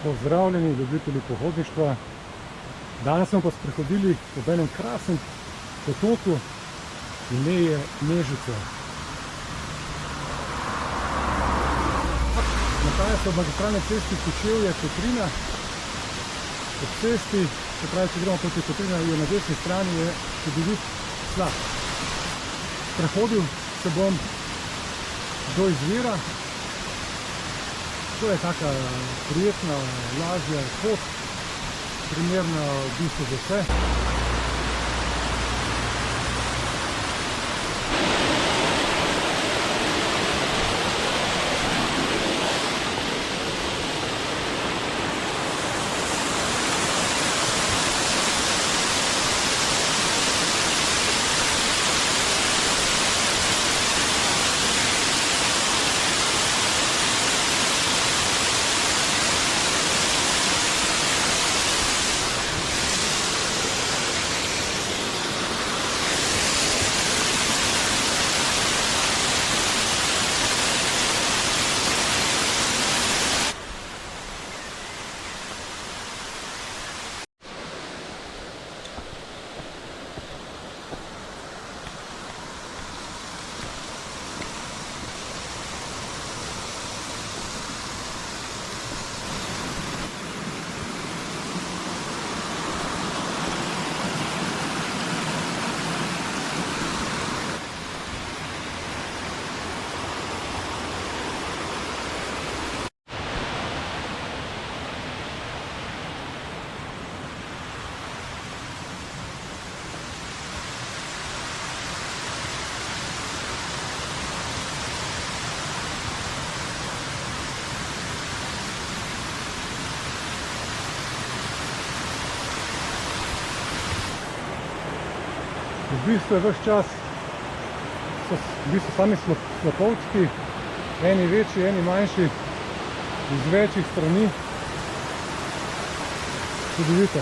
Pozdravljeni ljubitelji pohodništva. Danes smo pa sprehodili po enem krasnem potoku, ime je Mežica. Nahaja se ob magistralni cesti Kočevje-Kotrina. Ob cesti, se pravi, če gremo proti Kotrina, je na desni strani je čudovit slap. Prehodil se bom do izvira. To je taka prijetna, lažja pot, primerna v bistvu za vse. V bistvu je ves čas, sami slapovčki, eni večji, eni manjši, iz večjih strani. Čudovito.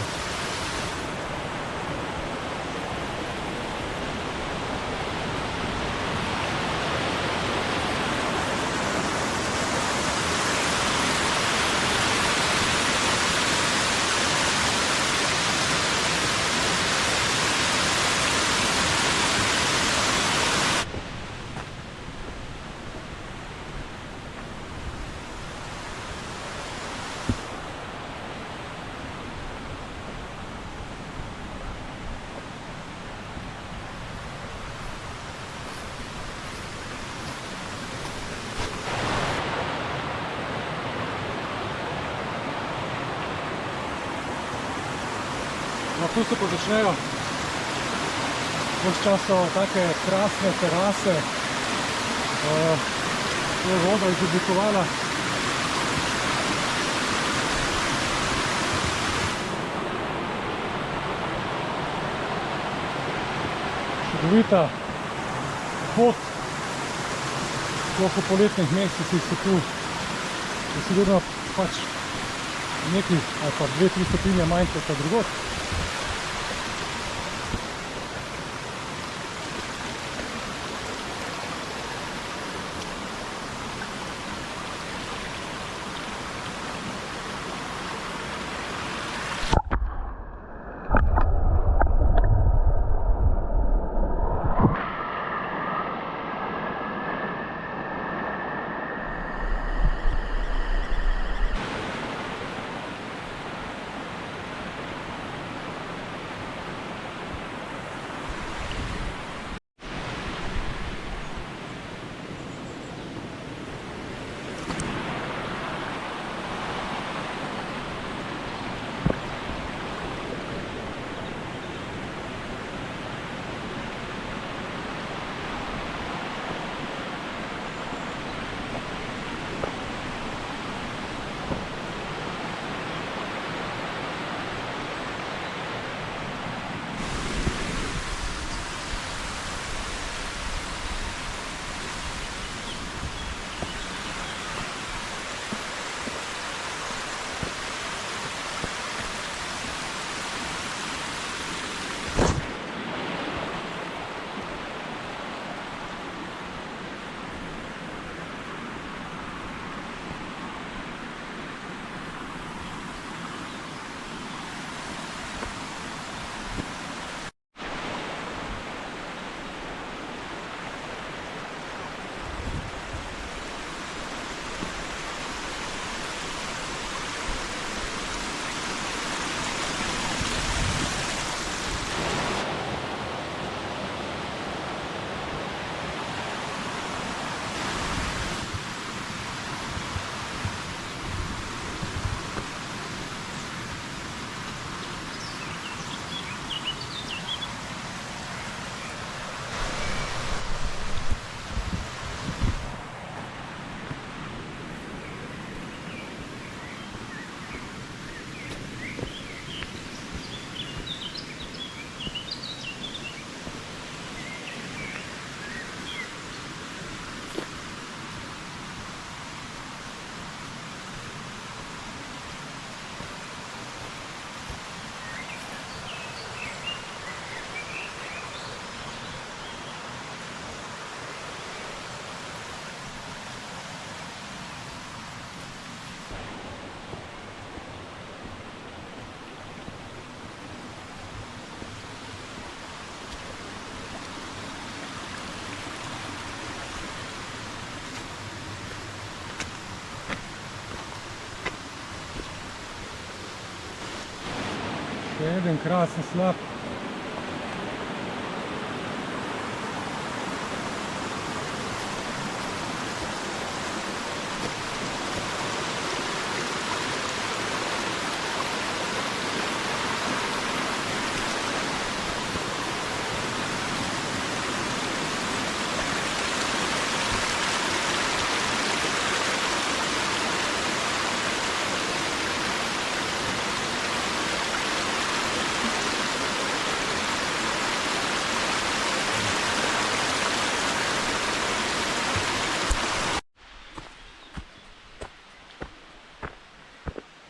Tu se pa začnejo, ves čas so take krasne terase, tu je voda izoblikovala. Čudovita pot, sploh v poletnih mesecih se tu je sigurno pač nekaj ali pa 2-3 stopinje manj kot drugod. Še eden krasen slap.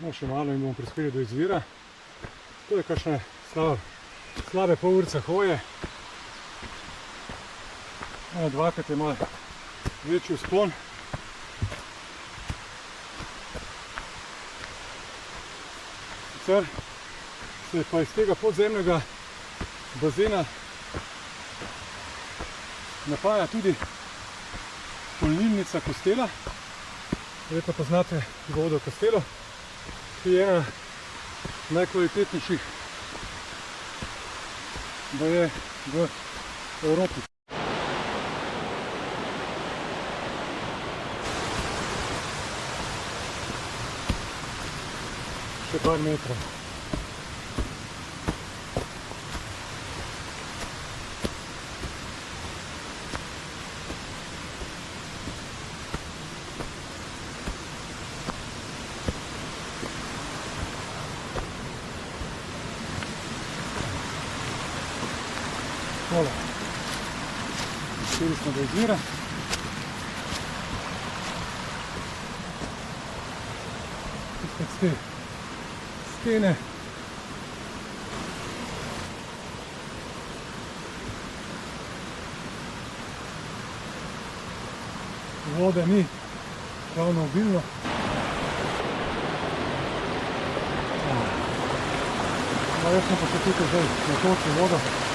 No, še malo in bomo prispeli do izvira. To je kakšne slabe pol urce hoje. Dvakrat je malo večji vzpon. Sicer se pa iz tega podzemnega bazena napaja tudi polnilnica Kostela. Verjetno poznate vodo Kostelo, ki je ena najkvalitetnejših baje v Evropi. Še par metrov. Hvala. Prišli smo do izvira. Tukaj ste stene. Vode ni ravno obilno. Verjetno pa se tukaj zdaj natoči vodo.